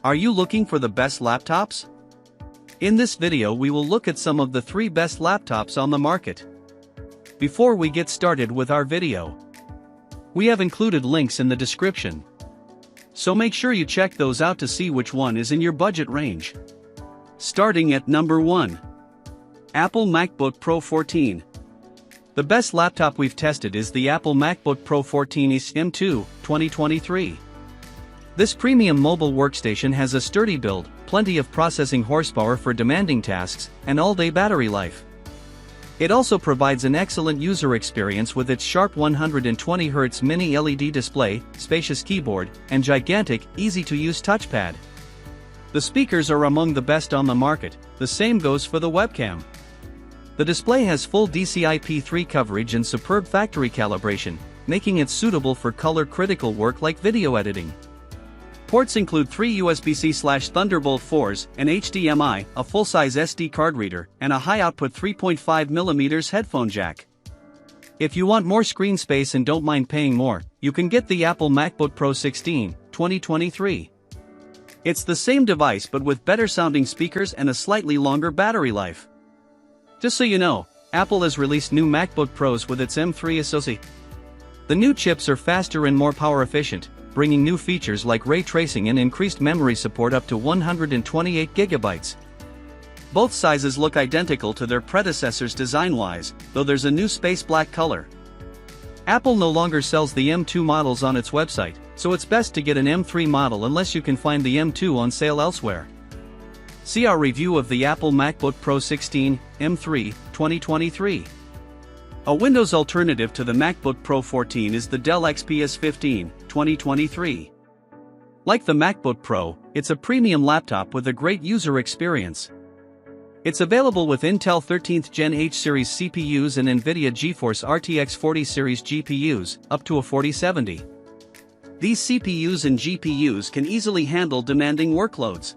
Are you looking for the best laptops? In this video we will look at some of the 3 best laptops on the market. Before we get started with our video, we have included links in the description, so make sure you check those out to see which one is in your budget range. Starting at number 1. Apple MacBook Pro 14. The best laptop we've tested is the Apple MacBook Pro 14 M2 2023. This premium mobile workstation has a sturdy build, plenty of processing horsepower for demanding tasks, and all-day battery life. It also provides an excellent user experience with its sharp 120Hz mini LED display, spacious keyboard, and gigantic, easy-to-use touchpad. The speakers are among the best on the market, the same goes for the webcam. The display has full DCI-P3 coverage and superb factory calibration, making it suitable for color-critical work like video editing. Ports include 3 USB-C/Thunderbolt 4s, an HDMI, a full-size SD card reader, and a high-output 3.5mm headphone jack. If you want more screen space and don't mind paying more, you can get the Apple MacBook Pro 16, 2023. It's the same device but with better-sounding speakers and a slightly longer battery life. Just so you know, Apple has released new MacBook Pros with its M3 SoC. The new chips are faster and more power-efficient, bringing new features like ray tracing and increased memory support up to 128GB. Both sizes look identical to their predecessors design-wise, though there's a new space black color. Apple no longer sells the M2 models on its website, so it's best to get an M3 model unless you can find the M2 on sale elsewhere. See our review of the Apple MacBook Pro 16, M3, 2023. A Windows alternative to the MacBook Pro 14 is the Dell XPS 15, 2023. Like the MacBook Pro, it's a premium laptop with a great user experience. It's available with Intel 13th Gen H series CPUs and NVIDIA GeForce RTX 40 series GPUs, up to a 4070. These CPUs and GPUs can easily handle demanding workloads.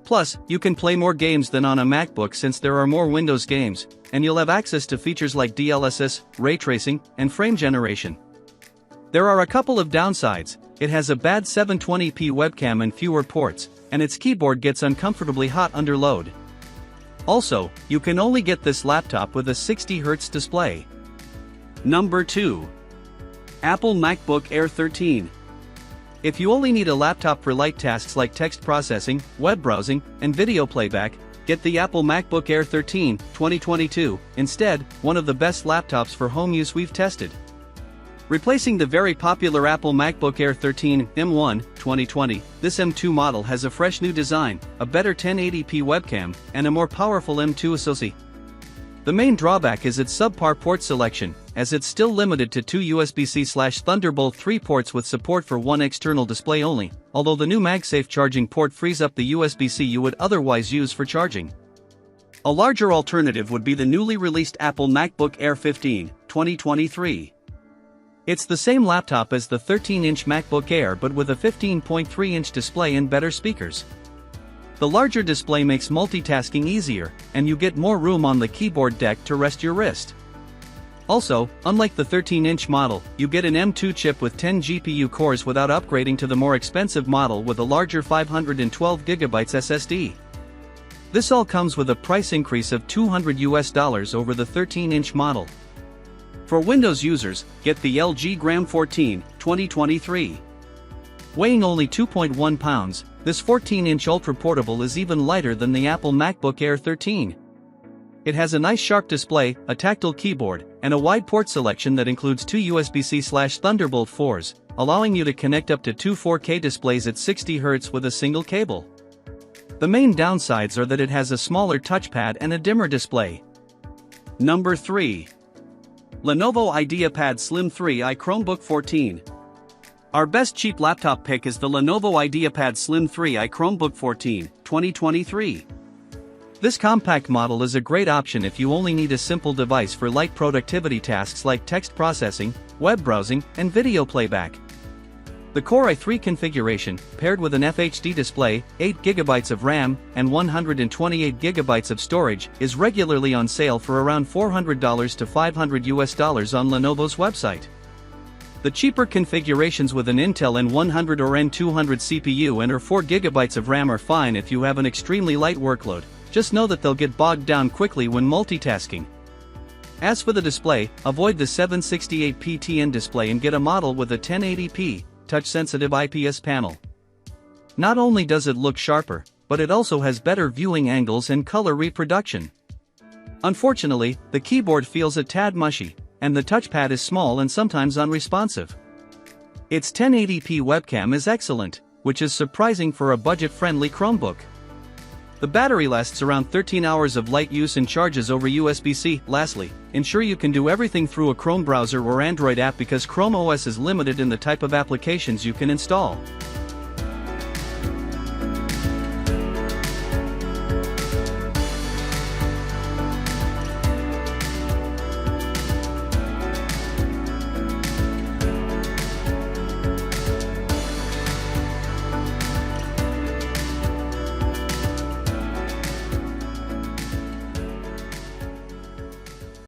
Plus, you can play more games than on a MacBook since there are more Windows games, and you'll have access to features like DLSS, ray tracing, and frame generation. There are a couple of downsides. It has a bad 720p webcam and fewer ports, and its keyboard gets uncomfortably hot under load. Also, you can only get this laptop with a 60Hz display. Number 2. Apple MacBook Air 13. If you only need a laptop for light tasks like text processing, web browsing, and video playback, get the Apple MacBook Air 13, 2022, instead, one of the best laptops for home use we've tested. Replacing the very popular Apple MacBook Air 13 M1, 2020, this M2 model has a fresh new design, a better 1080p webcam, and a more powerful M2 SoC. The main drawback is its subpar port selection, as it's still limited to 2 USB-C/Thunderbolt 3 ports with support for one external display only, although the new MagSafe charging port frees up the USB-C you would otherwise use for charging. A larger alternative would be the newly released Apple MacBook Air 15, 2023. It's the same laptop as the 13-inch MacBook Air but with a 15.3-inch display and better speakers. The larger display makes multitasking easier, and you get more room on the keyboard deck to rest your wrist. Also, unlike the 13-inch model, you get an M2 chip with 10 GPU cores without upgrading to the more expensive model with a larger 512GB SSD. This all comes with a price increase of $200 over the 13-inch model. For Windows users, get the LG Gram 14, 2023. Weighing only 2.1 pounds, this 14-inch ultra-portable is even lighter than the Apple MacBook Air 13. It has a nice sharp display, a tactile keyboard, and a wide port selection that includes 2 USB-C/Thunderbolt 4s, allowing you to connect up to 2 4K displays at 60Hz with a single cable. The main downsides are that it has a smaller touchpad and a dimmer display. Number 3. Lenovo IdeaPad Slim 3i Chromebook 14. Our best cheap laptop pick is the Lenovo IdeaPad Slim 3i Chromebook 14, 2023. This compact model is a great option if you only need a simple device for light productivity tasks like text processing, web browsing, and video playback. The Core i3 configuration, paired with an FHD display, 8GB of RAM, and 128GB of storage, is regularly on sale for around $400 to $500 on Lenovo's website. The cheaper configurations with an Intel N100 or N200 CPU and or 4GB of RAM are fine if you have an extremely light workload, just know that they'll get bogged down quickly when multitasking. As for the display, avoid the 768p TN display and get a model with a 1080p, touch-sensitive IPS panel. Not only does it look sharper, but it also has better viewing angles and color reproduction. Unfortunately, the keyboard feels a tad mushy, and the touchpad is small and sometimes unresponsive. Its 1080p webcam is excellent, which is surprising for a budget-friendly Chromebook. The battery lasts around 13 hours of light use and charges over USB-C. Lastly, ensure you can do everything through a Chrome browser or Android app because Chrome OS is limited in the type of applications you can install.